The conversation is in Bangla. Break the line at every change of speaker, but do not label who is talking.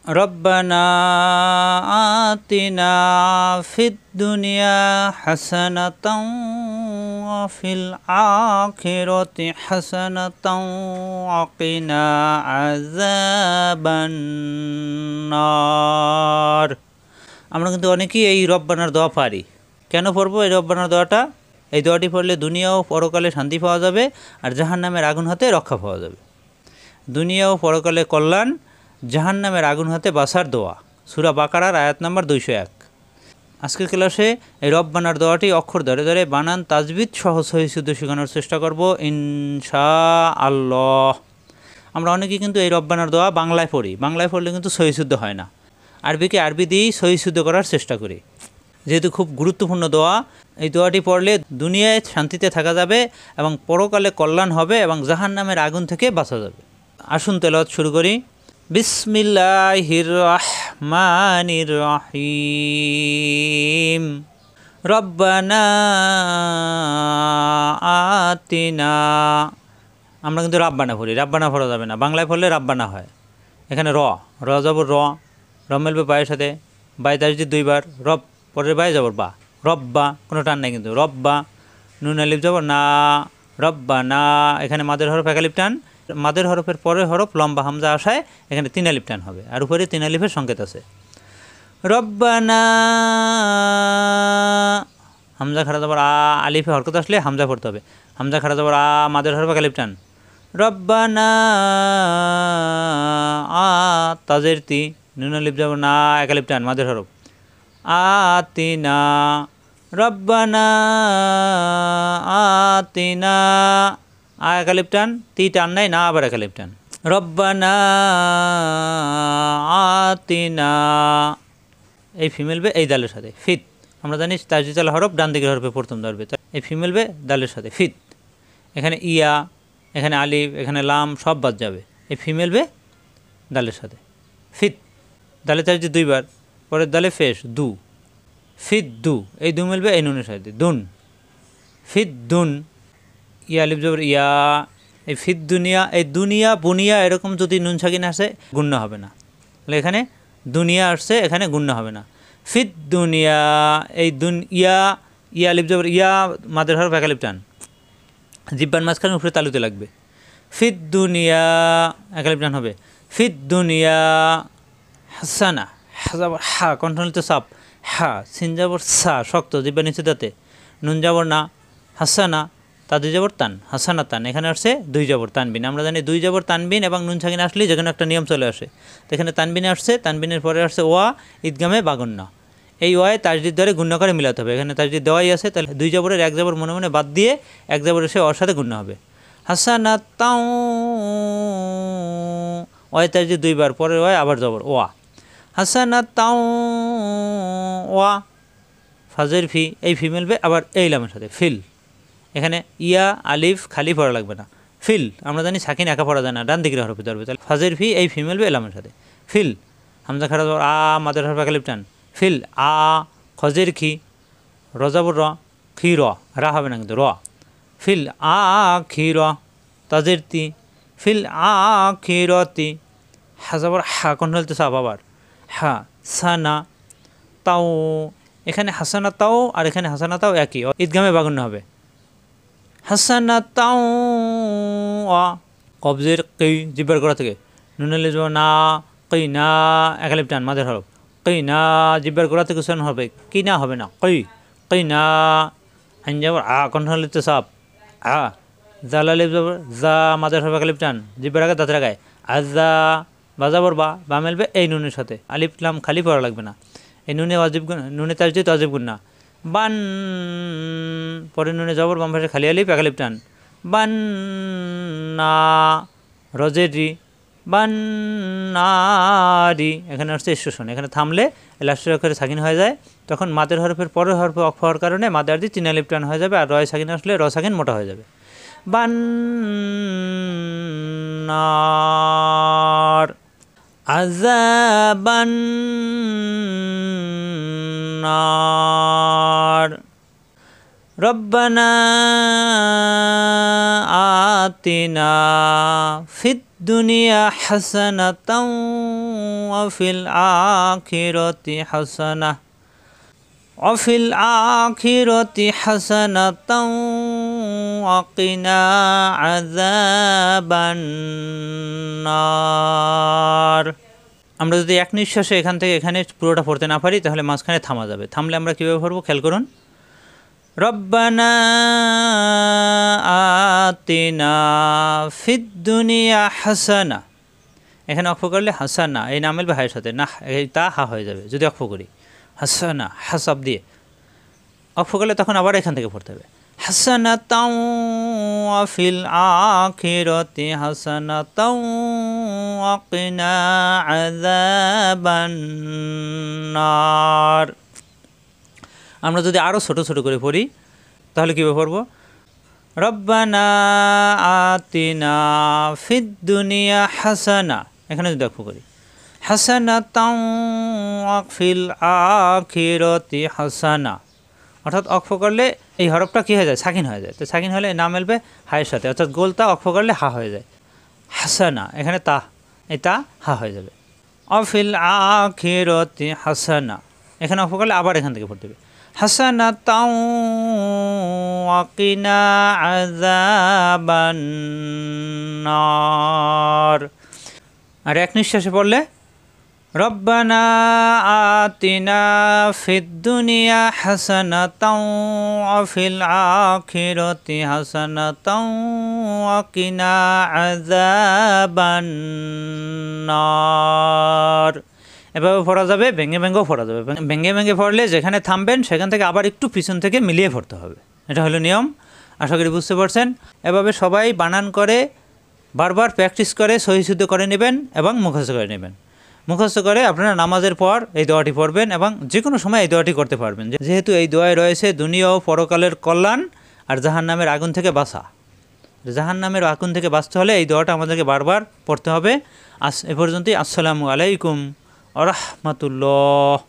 রব্বানা আতিনা ফিদ দুনিয়া হাসানাতাও ওয়া ফিল আখিরাতি হাসানাতাও ওয়া কিনা আযাবান নার। আমরা কিন্তু অনেকেই এই রব্বানার দোয়া পারি। কেন পড়বো এই রব্বানার দোয়াটা? এই দোয়াটি পড়লে দুনিয়া ও পরকালে শান্তি পাওয়া যাবে, আর জাহান্নামের আগুন হতে রক্ষা পাওয়া যাবে। দুনিয়া ও পরকালে কল্যাণ, জাহান্নামের আগুন হতে বাঁচার দোয়া। সূরা বাকারার আয়াত নাম্বার 201। আজকের ক্লাসে এই রব্বানার দোয়াটি অক্ষর ধরে ধরে বানান, তাজবিদ সহ সহি শুদ্ধ শেখানোর চেষ্টা করব ইনশাআল্লাহ। আমরা অনেকেই কিন্তু এই রব্বানার দোয়া বাংলায় পড়ি, বাংলায় পড়লে কিন্তু সহি শুদ্ধ হয় না। আরবিকে আরবি দিয়েই সহি শুদ্ধ করার চেষ্টা করি, যেহেতু খুব গুরুত্বপূর্ণ দোয়া। এই দোয়াটি পড়লে দুনিয়ায় শান্তিতে থাকা যাবে এবং পরকালে কল্যাণ হবে এবং জাহান্নামের আগুন থেকে বাঁচা যাবে। আসুন তেলাওয়াত শুরু করি। বিসমিল্লাহির রহমানির রহিম। রব্বানা আতিনা। আমরা কিন্তু রাব্বানা পড়ি, রাব্বানা পড়া যাবে না, বাংলায় পড়লে রাব্বানা হয়। এখানে র জবর র মেলবে বায়ের সাথে, বাই তাসদিদ 2 বার, রব পরের বায়ে জবর বা, রব্বা কোনো টান নাই কিন্তু, রব্বা। নুন আলিফ জবর না, রব্বা না। এখানে মাদের হরফ এক আলিফ টান, মাদের হরফের পরের হরফ লম্বা হামজা আসায় এখানে 3 আলিফ টান হবে, আর উপরে 3 আলিফের সংকেত আছে। রব্বানা, হামজা খাড়া জবর আ, আলিফে হরকত আসলে হামজা পড়তে হবে। হামজা খাড়া জবর আ, মাদের হরফ এক আলিফ টান। রব্বানা আ, তাজের তি, নুন আলিফ জবর না, এক আলিফ টান, মাদের হরফ। আতিনা, রব্বানা আতিনা, আ এক আলিফ টান, তি টান নাই, না আবার এক আলিফ টান। রব্বানা আতিনা, এই ফিমেল বে এই দালের সাথে ফিত। আমরা জানি তাজদিদ হরফ ডান দিকের হরফে প্রথম ধরবে, এই ফিমেল বে দালের সাথে ফিত। এখানে ইয়া, এখানে আলিফ, এখানে লাম সব বাদ যাবে, এই ফিমেল বে দালের সাথে ফিত। দালে তাজদিদ 2 বার, পরের দালে ফেস দু, ফিদ দু, এই দু মিলবে এই নুনের সাথে দুন, ফিদ দুন। ইয়া আলিফ জবর ইয়া, এই ফিদ দুনিয়া, এই দুনিয়া বুনিয়া এরকম যদি নুন সাকিন আসে গুণ্য হবে না, তাহলে এখানে দুনিয়া আসছে, এখানে গুণ্য হবে না। ফিদ দুনিয়া, এই ইয়া, ইয়া আলিফ জবর ইয়া, মাদের হরফ এক আলিফ টান, জিব্বান মাঝখানে উপরে তালুতে লাগবে। ফিদ দুনিয়া, এক আলিফ টান হবে। ফিদ দুনিয়া হাসানা, হাজাবর হা, কণ্ঠনিত সাপ, হা। সিন যাবর সা, শক্ত, জিব্বা নিচে দাঁতে। নুন যাবর না, হাসানা, তা 2 যাবর তান, হাসানা তান। এখানে আসছে 2 যাবর তানবিন। আমরা জানি 2 যাবর তানবিন এবং নুন সাকিন আসলেই যেখানে একটা নিয়ম চলে আসে, তো এখানে তানবিনে আসছে, তানবিনের পরে আসছে ওয়া, ঈদগামে বাগুন্য। এই ওয়ায় তাজদিদ ধরে গুণ্য করে মিলাতে হবে। এখানে তাজদিদ দেওয়াই আছে, তাহলে 2 যাবরের 1 যাবর মনে মনে বাদ দিয়ে 1 যাবর এসে ওর সাথে গুণ্য হবে। হাসানা তাও, ওয়ায় তাজদিদ 2 বার, পরের ওয়ায় আবার জবর ওয়া। হাসানা তাও ওয়া, ফাজের ফি, এই ফি মিলবে আবার এই লামের সাথে ফিল। এখানে ইয়া আলিফ খালি পড়া লাগবে না, ফিল। আমরা জানি সাকিন একা পড়া যায় না, ডান দিকের হরফে ধরবে, তাহলে ফাজের ফি, এই ফি মিলবে লামের সাথে ফিল। হামজা খাড়া আ, মাদের হরফ এক আলিফ টান, ফিল আ। খজের খি, রজাবর র, খি র, রা হবে না কিন্তু র, ফিল আ খি র। তাজের তি, ফিল আ খি র তি। হাজাবর হা, কন্ট্রোল তো সাপ আবার হা। সানা তাও, এখানে হাসানা তাও আর এখানে হাসানা তাও একই, ঈদগামে বাগুন্য হবে। হাসানা তাও আ, কবজের কই, জিব্বার করা থেকে। নুনালি যাব না, কই না, এক আলিফ টান, মাদের হরফ। কই না, জিব্বার করা থেকে উচ্চারণ হবে, কি না হবে না, কই না। আইন যাবর আ, কণ্ঠনালিত সাপ আ। জাল আলিফ যাবর যা, মাদের হরফ এক আলিফ টান, জিব্বার আগে দাঁতের আগায়। আজা, বাজাবর বা মেলবে এই নুনের সাথে, আলিফ লাম খালি পড়া লাগবে না। এই নুনে ওয়াজিব, নুনে তাজদিদ ওয়াজিব গুন্না। বান, পরে নুনে জবর, বাম পাশে খালি আলিফ এক আলিফ টান। বান না, রজের রি, বান না রি। এখানে আসছে স্টেশন, এখানে থামলে লাস্টের অক্ষরে সাকিন হয়ে যায়, তখন মাদের হরফের পরের হরফে অক্ষ হওয়ার কারণে মাদের আরদি 3 আলিফ টান হয়ে যাবে, আর রয় সাকিন আসলে র সাকিন মোটা হয়ে যাবে। বান নার, আযাবান নার। রব্বানা আতিনা ফিদ দুনিয়া হাসানাতাও ওয়া ফিল আখিরাতি হাসানাহ وفي الآخرة حسنة وقنا عذاب النار। আমরা যদি এক নিঃশ্বাসে এখান থেকে এখানে পুরোটা পড়তে না পারি তাহলে মাঝখানে থামা যাবে। থামলে আমরা কীভাবে পড়বো খেয়াল করুন। রব্বানা আতিনা ফিদ দুনিয়া হাসানা, এখানে অক্ষ করলে হাসানা এই না মিলবে হায়ের সাথে, না এই তা হা হয়ে যাবে। যদি অক্ষ করি হাসানা হাসাব দিয়ে অক্ষ করলে তখন আবার এখান থেকে পড়তে হবে হাসানাতাও ওয়া ফিল আখিরাতি হাসানাতাও ওয়া কিনা আযাবান নার। আমরা যদি আরও ছোট ছোট করে পড়ি তাহলে কীভাবে পড়ব? রব্বানা আতিনা ফিদ দুনিয়া হাসানা, এখানে যদি অক্ষ করি হাসানাতাও ওয়া ফিল আখিরাতি হাসানা, অর্থাৎ অক্ষ করলে এই হরফটা কী হয়ে যায়? সাকিন হয়ে যায়। তো সাকিন হলে না মিলবে হায়ের সাথে, অর্থাৎ গোলতা অক্ষ করলে হা হয়ে যায়। হাসানা এখানে তা, এই তা হা হয়ে যাবে। অফিল আখিরাতি হাসানা, এখানে অক্ষ করলে আবার এখান থেকে পড়তে হবে হাসানাতাও ওয়া কিনা আযাবান নার। আর এক নিঃশ্বাসে পড়লে রব্বানা আতিনা ফিদ দুনিয়া হাসানাতাও ওয়া ফিল আখিরাতি হাসানাতাও ওয়া কিনা আযাবান নার। এভাবে পড়া যাবে, ভেঙে ভেঙেও পড়া যাবে। ভেঙে ভেঙে পড়লে যেখানে থামবেন সেখান থেকে আবার একটু পিছন থেকে মিলিয়ে পড়তে হবে। এটা হলো নিয়ম। আশা করি বুঝতে পারছেন। এভাবে সবাই বানান করে বারবার প্র্যাকটিস করে সহিশুদ্ধ করে নেবেন এবং মুখস্থ করে নেবেন। মুখস্থ করে আপনারা নামাজের পর এই দোয়াটি পড়বেন এবং যে কোনো সময় এই দোয়াটি করতে পারবেন, যেহেতু এই দোয়ায় রয়েছে দুনিয়া ও পরকালের কল্যাণ আর জাহান্নামের আগুন থেকে বাঁচা। জাহান্নামের আগুন থেকে বাঁচতে হলে এই দোয়াটা আমাদেরকে বারবার পড়তে হবে। এ পর্যন্তই। আসসালামু আলাইকুম ওয়া রাহমাতুল্লাহ।